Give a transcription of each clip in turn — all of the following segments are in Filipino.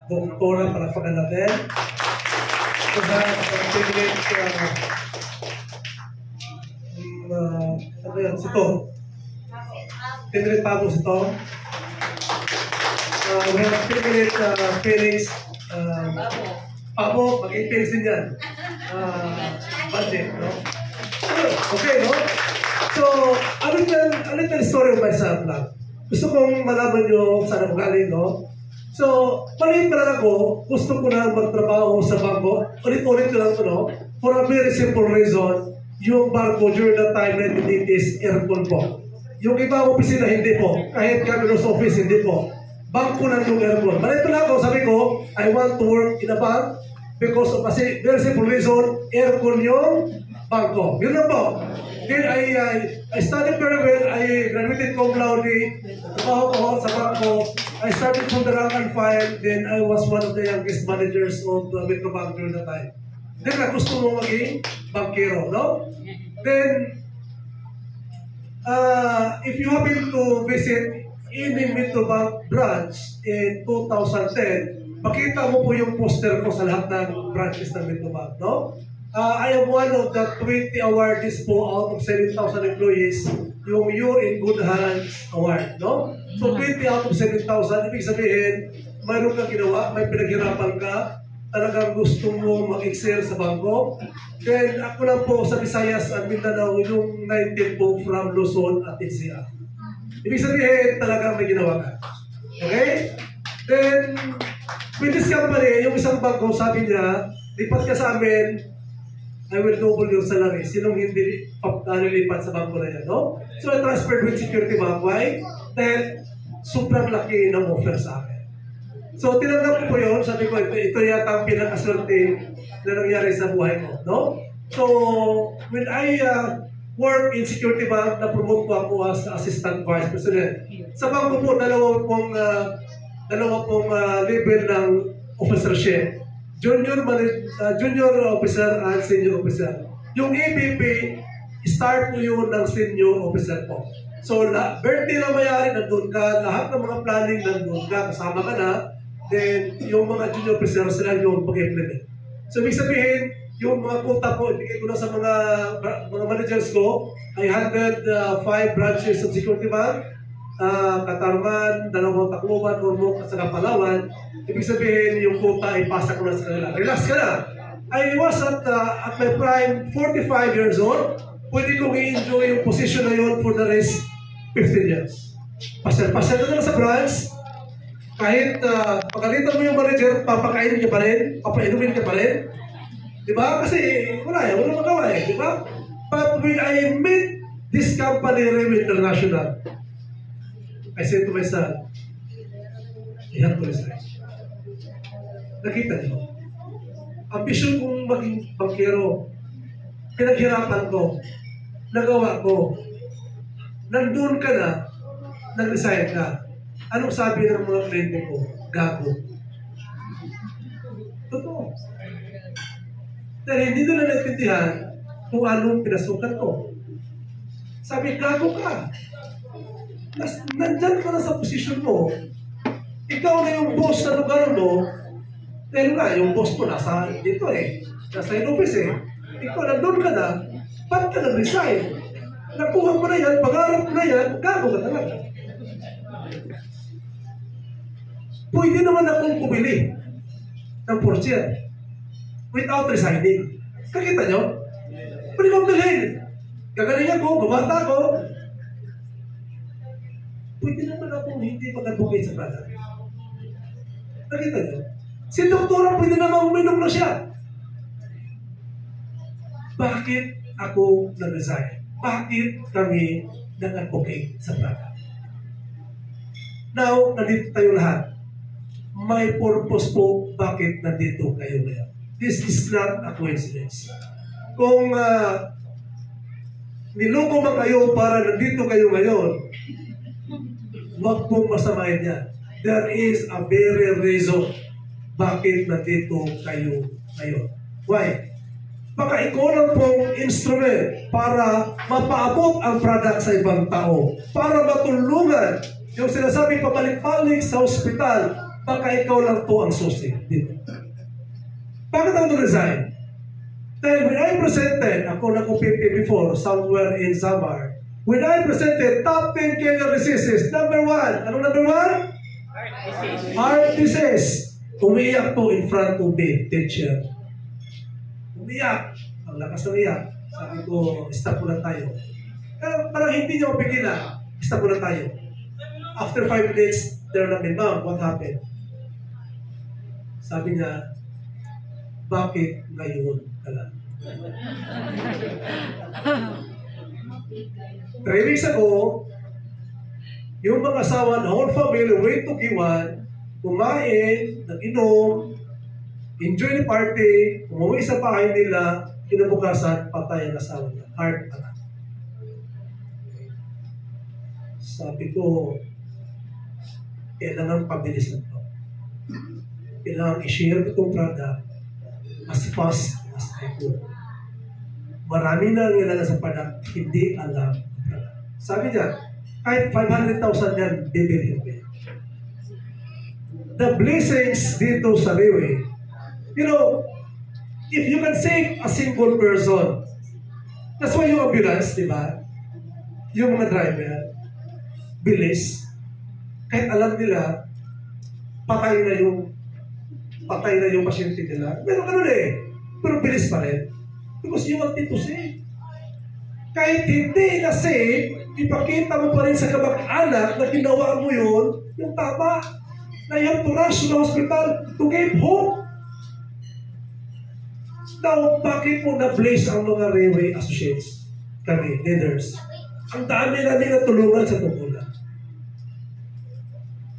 Doktora, palakpakan natin. Ano yan? Sito. Pinrate Pabos ito. We have Pinrate Felix. Pabo, maging Felix din yan. Bandit, no? Okay, no? So, a little story of myself lang. Gusto kong malaman nyo saan ako galing, no? So, maliit pa lang ako, gusto ko na magtrabaho sa bangko. Ulit-ulit ko lang ito, no? For a very simple reason, yung bangko during that time, 1980s, aircon po. Yung ibang opisina, hindi po. Kahit governor's office, hindi po. Bangko lang yung aircon. Maliit pa lang ako, sabi ko, I want to work in a bank because of a very simple reason, aircon yung bangko. Yun lang po. Then I studied very well. I graduated cum laude. Trabaho ko sa bangko. I started from the rank and file. Then I was one of the youngest managers of Metrobank during that time. Then gusto mo maging bankero, no? Then, if you happen to visit any Metrobank branch in 2010, makita mo po yung poster ko sa lahat ng branches ng Metrobank, no? I am one of the 20 awardees po out of 7,000 employees, yung You're in Good Hands Award, no? So 20 out of 7,000, ibig sabihin, mayroon kang ginawa, may pinaghirapan ka, talagang gusto mo mag-excel sa bangko. Then ako lang po sa Visayas at Mindanao, yung 19 po from Luzon at NCR. Ibig sabihin, talagang may ginawa ka. Okay? Then, with this company, yung isang bangko, sabi niya, lipat ka sa amin, I will double your salary. Sinong hindi nilipat sa bangko na yan, no? So I transferred with Security Bank. Why? Then, sobrang laki ng offer sa akin. So tinanggap ko po yun. Sabi ko, ito yata ang pinakaswerte na nangyari sa buhay ko, no? So, when I work in Security Bank, na-promote ko ako as Assistant Vice President. Sa bangko po, dalawa pong level ng officership. Junior officer and senior officer. Yung EVP, start mo yun ng senior officer po. So, birthday na mayari, nandun ka, lahat ng mga planning nandun ka, kasama ka na, then yung mga junior officer, sila yung pag-implement. So, ibig sabihin, yung mga quota ko, ibigay ko na sa mga managers ko, I handled 5 branches of Security Bank, Katarman, Dalawang Tacloban, Ormoc, at saka Palawan. Ibig sabihin, yung quota ay pasa ko na sa kanila. Relax ka na. I was at my prime, 45 years old. Pwede kong i-enjoy yung position na yun for the rest 15 years. Pasal na lang sa branch. Kahit pagkalitan mo yung manager, papakainin ka pa rin, papainumin ka pa rin. Diba? Kasi wala magawa eh. Diba? But when I met this company, Remy International, I said to myself, I have to resign. Nakita niyo, ambisyon kong maging bankero, pinaghirapan ko, nagawa ko, nandun ka na, nag-resign ka. Anong sabi ng mga kliyente ko? Gago. Totoo. Dahil hindi nila naintindihan kung anong pinasukan ko. Sabi, gago ka. Nandyan ka na sa posisyon mo. Ikaw na yung boss sa lugar mo. Dahil nga, yung boss mo nasa dito eh. Nasa in-office eh. Ikaw nandun ka na, ba't ka nag-resign? Nakuha mo na yan, pangarap mo na yan, gago ka talaga. Pwede naman akong pumili ng portier without resigning. Kakita nyo? Pwede kong bilhin. Gagaling ako, bumata ako. Pwede naman akong hindi mag-advocate sa product. Nakita nyo? Si doktora pwede naman uminom na siya. Bakit ako nag-resign? Bakit kami nag-advocate sa product? Now, nandito tayo lahat. May purpose po bakit nandito kayo ngayon. This is not a coincidence. Kung niloko man kayo para nandito kayo ngayon, wag pong masamahin yan. There is a very reason bakit nandito kayo ngayon. Why? Baka ikaw lang pong instrument para mapaabot ang product sa ibang tao. Para matulungan yung sinasabi pabalik-balik sa ospital baka ikaw lang po ang susi dito. Bakit ako resign? Dahil when I presented, ako nag-upiti before, somewhere in Samar, when I presented top 10 cancer diseases, number 1, ano number 1? Heart disease. Umiyak po in front of me, teacher. Umiyak. Ang lakas na umiyak. Sabi ko, stop muna tayo. Parang hindi niya mapigilan. Stop muna tayo. After 5 minutes, there namin, ma'am, what happened? Sabi niya, bakit ngayon ka lang? 3 weeks ago, yung mga asawa na whole family went to Giwan, kumain, nag-inom, enjoy the party, umuwi sa bahay nila, kinabukasan, patay ang asawa niya. Heart attack. Sabi ko, kailangan pabilis na ito. Kailangan i-share itong product as fast as I could. Marami na ang ilan sa product, hindi alam ang product. Sabi niya, kahit 500,000 yan, bibilhin ko yan. The blessings dito sa Riwe, you know, if you can save a single person, that's why yung ambulance, di ba? Yung mga driver, bilis, kahit alam nila, patay na yung pasyente nila. Meron ganun pero bilis pa rin. Because you want it to save. Kahit hindi na save, ipakita mo pa rin sa kamag-anak na ginawa mo yun, yung tama, na you have to rush to the hospital to give hope. Now, bakit mo na-place ang mga railway associates, kami, leaders? Ang dami namin na tulungan sa tungkulan.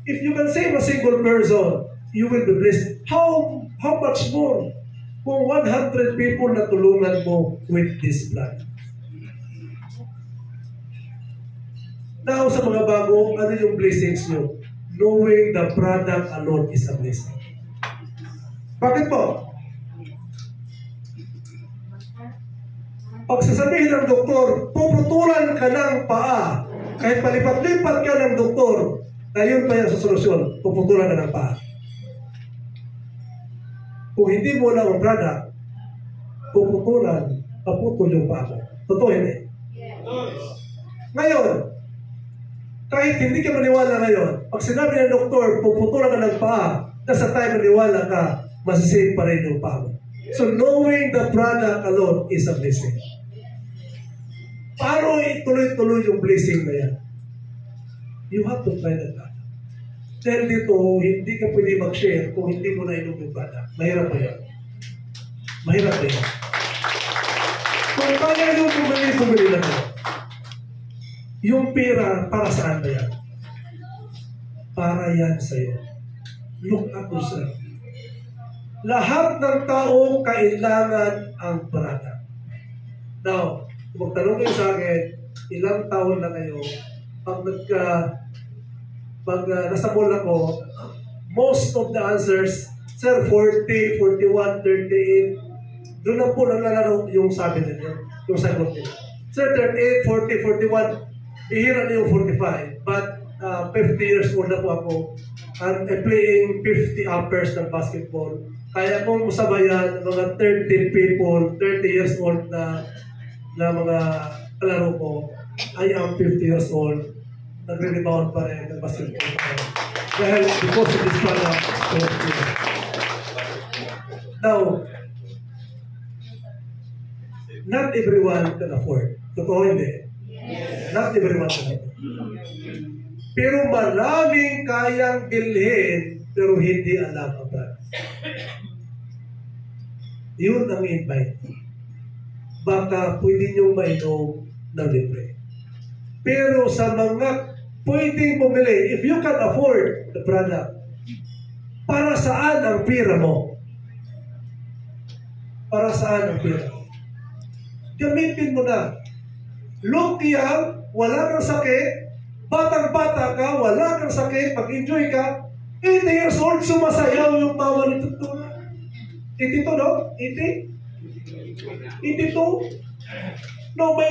If you can save a single person, you will be blessed. How much more kung 100 people na tulungan mo with this plan? Now, sa mga bago, ano yung blessings nyo? Knowing the product alone is a blessing. Bakit po? Pag sasabihin ng doktor, puputulan ka ng paa, kahit palipat-lipat ka ng doktor, ayun pa yan sa solusyon, puputulan ka ng paa. Kung hindi mo lang ang product, puputulan, paputol yung paa mo. Totoo hindi? Ngayon, kahit hindi ka maniwala ngayon, pag sinabi ng doktor, puputulan ka ng paa, nasa time maniwala ka, masisave pa rin yung paa mo. So knowing the product alone is a blessing. Paano ituloy-tuloy yung blessing na yan? You have to try that. Dahil dito, hindi ka pwede mag-share kung hindi mo na inom yung product. Mahirap pa yan. Mahirap pa yan. Kung kaya yung bumili na mo, yung pera, para saan ba yan? Para yan sa'yo. Look at yourself. Lahat ng tao kailangan ang product. Now, kung magtanong kayo sa akin, ilang taon na kayo, pag nasa mall ako, most of the answers, sir, 40, 41, 38, doon na po naglalaro yung sabi ninyo, yung sagot nila. Sir, 38, 40, 41, bihira na yung 45, but 50 years old na po ako, and playing 50 hours ng basketball. Kaya kung sabayan mga 30 people, 30 years old na mga kalaro ko, I am 50 years old, nagre-rebound pa rin ng basketball. Dahil because of this product, now, not everyone can afford. Totoo hindi? Not everyone can afford. Pero maraming kayang bilhin, pero hindi alam ang product. Yun ang invite. Baka pwede nyo mainom ng libre. Pero sa mga pwedeng bumili, if you can afford the product, para saan ang pira mo? Para saan ang pira mo? Gamitin mo na. Look young, wala kang sakit, batang-bata ka, wala kang sakit, mag-enjoy ka, 80 years old, sumasayaw yung mama nito. 82, no? 80? 82? No, my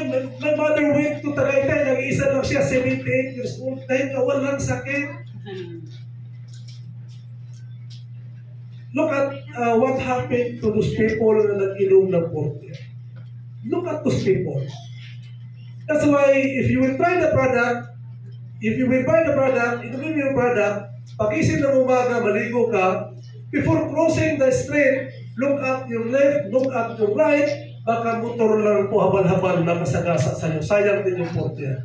mother went to Tagaytay, nag-iisa lang siya, 78 years old, dahil walang sakit. look at what happened to those people na nag-inom ng porter. Look at those people. That's why if you will try the product, if you will buy the product, inumin yung product, pag-isip ng umaga, maligo ka, before crossing the street, look at your left, look at your right, baka motor lang po habal-habal na kasagasa sa iyo. Sayang din yung porter.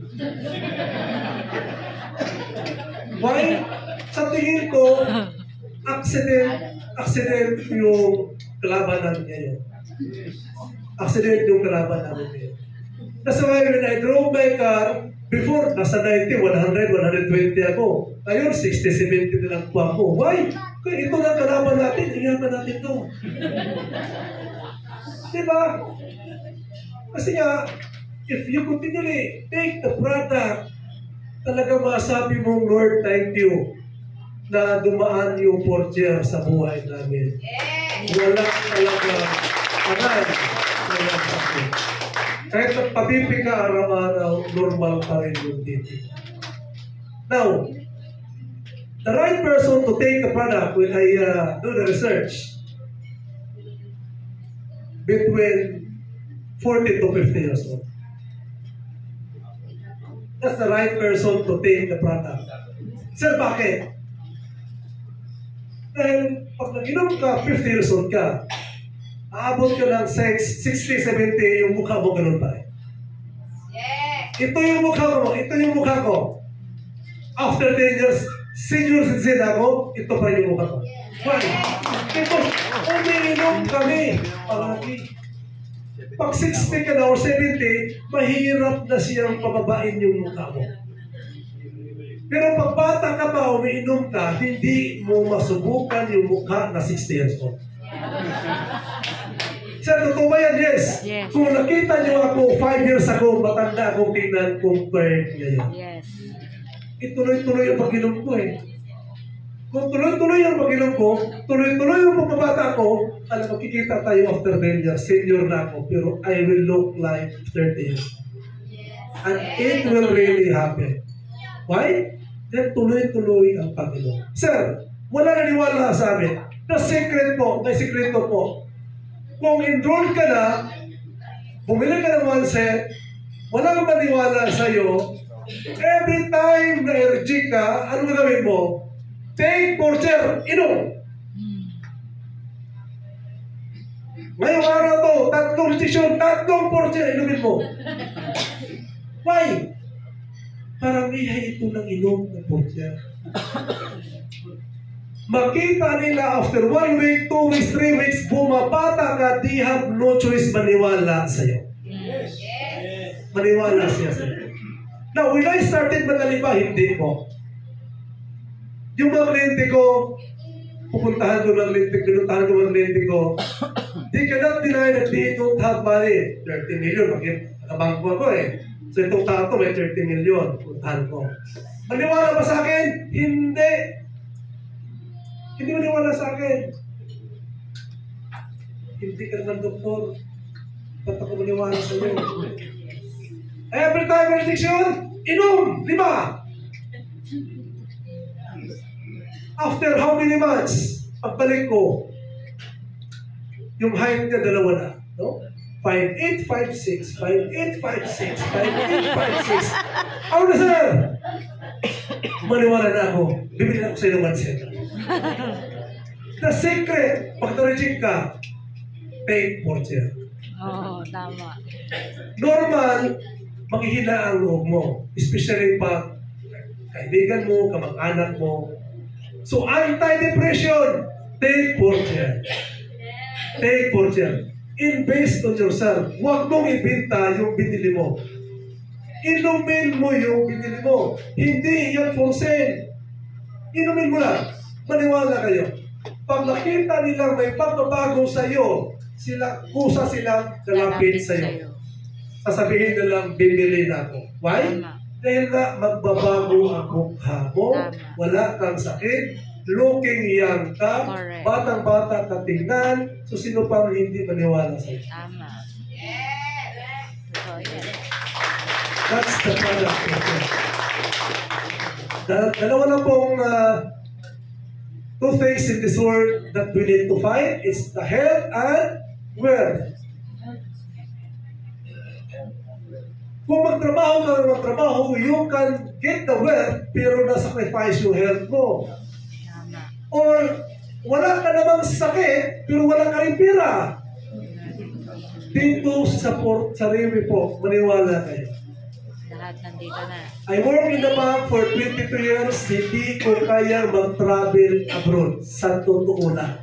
Why? Sa tingin ko, accident yung kalabanan ngayon. Accident yung kalabanan ngayon. That's why when I drove my car, before, nasa 90, 100, 120 ako. Ngayon, 60, 70 na lang po ako. Why? Kaya ito na kalaban natin, ingatan natin ito. Diba? Kasi nga, if you continually take the product, talaga masabi mong, Lord, thank you na dumaan yung portier sa buhay namin. Wala talaga aral. Wala sakit. Kahit nagpapipi ka araw-araw, normal pa rin yung tipi. Now, the right person to take the product when I do the research, between 40 to 50 years old. That's the right person to take the product. Sir, bakit? Dahil pag nag-inom ka, 50 years old ka, aabot ka ng 60, 70, yung mukha mo ganun pa rin. Ito yung mukha mo, ito yung mukha ko. After 10 years, senior citizen ako, ito pa rin yung mukha ko. Why? Because umiinom kami palagi. Pag 60 ka na or 70, mahirap na siyang pababain yung mukha mo. Pero pag bata ka pa, umiinom ka, hindi mo masubukan yung mukha na 60 years old. Sir, totoo ba yan? Yes. Kung nakita niyo ako 5 years ago, matanda akong tingnan compared ngayon. Yes. Ituloy-tuloy yung pag-inom ko eh. Kung tuloy-tuloy yung pag-inom ko, tuloy-tuloy yung pagkabata ko, alam, makikita tayo after 10 years, senior na ako, pero I will look like 30 years. And it will really happen. Why? Then tuloy-tuloy ang pag-inom. Sir, wala naniwala sa amin. The secret po, may sekreto po. Kung enroll ka na, bumili ka ng one set, walang maniwala sa'yo, every time na energy ka, ano gagawin mo? Take porter, inom. Ngayong araw to, tatlong restriction, tatlong porter, inumin mo. Why? Parang ihay ito ng inom ng porter. Makita nila after 1 week, 2 weeks, 3 weeks, bumabata ka, they have no choice maniwala sa'yo. Maniwala siya sa'yo. Now, when I started madali pa, hindi po. Yung mga kliyente ko, pupuntahan ko ng kliyente ko, they cannot deny that they don't have money. 30 million, bakit nakabangko ako eh. So itong tato may 30 million, puntahan ko. Maniwala ba sa akin? Hindi. Hindi maniwala sa akin. Hindi ka naman doktor. Ba't ako maniwala sa iyo? Every time addiction, inom, 5. After how many months, pagbalik ko, yung height niya 2 na. No? 5'8", 5'6", 5'8", 5'6", 5'8", 5'6". Ano na, sir? Maniwala na ako. Bibili na ako sa inuman, sir. The secret, pag na-reject ka, take porter. Oo, tama. Normal, maghihina ang loob mo. Especially pag kaibigan mo, kamag-anak mo. So, anti-depression, take porter. Take porter. Invest on yourself. Huwag mong ibenta yung binili mo. Inumin mo yung binili mo. Hindi yan for sale. Inumin mo lang. Maniwala kayo. Pag nakita nilang may pagbabago sa iyo, kusa silang lalapit sa iyo. Sasabihin nilang bibili na ako. Why? Dahil na magbabago ang mukha mo, wala kang sakit, looking young ka, batang-bata ka tingnan, so sino pang hindi maniwala sa iyo? Tama. That's the product. Dalawa na pong two things in this world that we need to find is the health and wealth. Kung magtrabaho ka ng magtrabaho, you can get the wealth pero na-sacrifice yung health mo. Or wala ka namang sakit pero wala ka rin pera. Dito sa sarili po, maniwala kayo. Lahat nandito na. I work in the bank for 22 years, hindi ko kaya mag-travel abroad. Sa totoo na.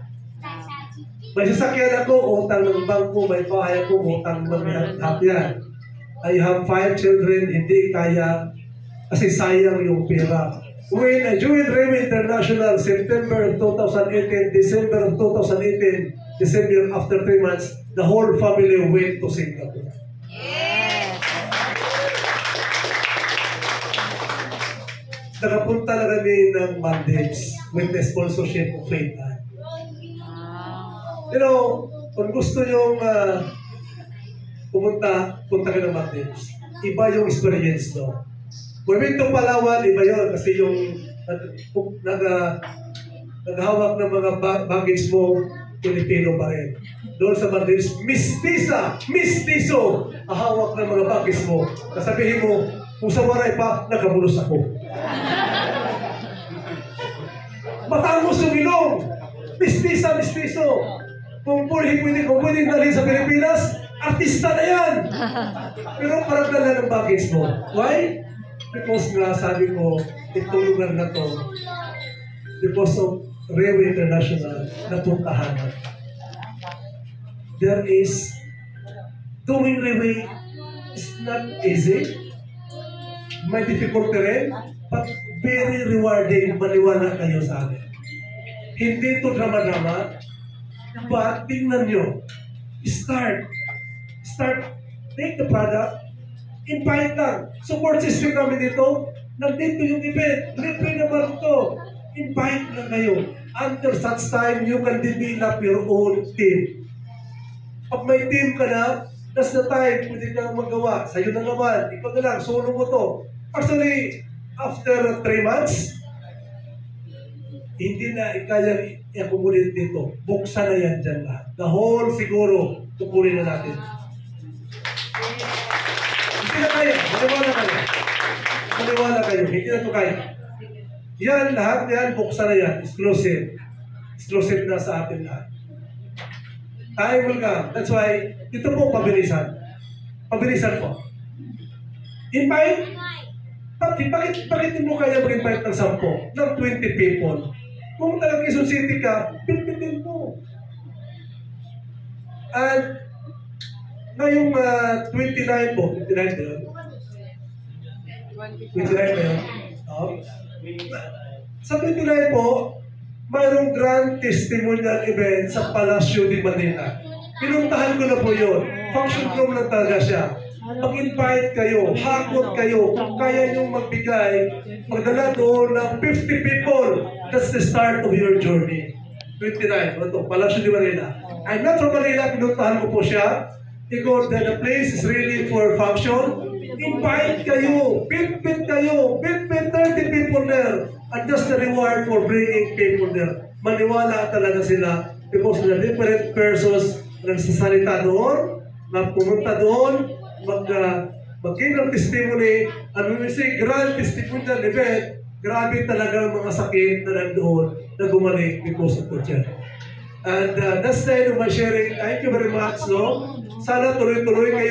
May sasakyan ako, utang ng bangko, may bahay ako, utang ng hapyan. I have 5 children, hindi kaya kasi sayang yung pera. When I joined Railway International, September 2018, December 2018, December after 3 months, the whole family went to Singapore. Yes! Nakapunta na kami ng Maldives with the sponsorship of Faith. You know, kung gusto nyong punta ka ng Maldives, iba yung experience, no? Moving to Palawan, iba yun kasi yung naghawak ng mga baggage mo, Pilipino pa rin. Doon sa Maldives, mistiso, ahawak ng mga baggage mo. Kasabihin mo, kung sa waray pa, nagkabulos ako. Matangos yung ilong. Mistiso. Kung pwede dalhin sa Pilipinas, artista na yan. Pero parang dala ng baggage mo. Why? Because nga sabi ko, itong lugar na to, because of Railway International, napuntahan. There is, doing railway is not easy. May difficulty rin, but very rewarding. Maniwala kayo sa akin. Hindi ito drama-drama, but tingnan nyo. Start, take the product, invite lang. Support system namin dito, nandito yung event, libre naman ito. Invite lang kayo. Under such time, you can develop your own team. Pag may team ka na, that's the time, pwede kang magawa. Sa'yo na naman, ikaw na lang, solo mo to. Actually, after 3 months, hindi na kaya i-accommodate dito. Buksan na yan dyan lahat. The whole siguro, tukurin na natin. Hindi na kaya. Maniwala kayo. Hindi na ito kaya. Yan, lahat yan, buksan na yan. Exclusive. Exclusive na sa atin lahat. Time will come. That's why, ito po pabilisan. Pabilisan po. Invite. Bakit mo kaya mag-invite ng 10, ng 20 people? Kung talagang Quezon City ka, pipitin mo. And ngayong 29 po, 29 ba yun? 29 ba yun? Sa 29 po, mayroong grand testimonial event sa Palacio de Manila. Pinuntahan ko na po yun. Function room lang talaga siya. Mag-invite kayo, hakot kayo, kung kaya niyong magbigay, magdala doon ng 50 people. That's the start of your journey. 29, ito, Palacio de Manila. I'm not from Manila, pinuntahan ko po siya. Because the place is really for function. Invite kayo, bit kayo, bit 30 people there. And just the reward for bringing people there. Maniwala talaga sila because the different persons na nagsasalita doon, na pumunta doon, mag-give ng testimony, and when we say grand testimonial event, grabe talaga ang mga sakit na nandoon na bumalik because of the church. And that's the end of my sharing. Thank you very much. No? Sana tuloy-tuloy kayo.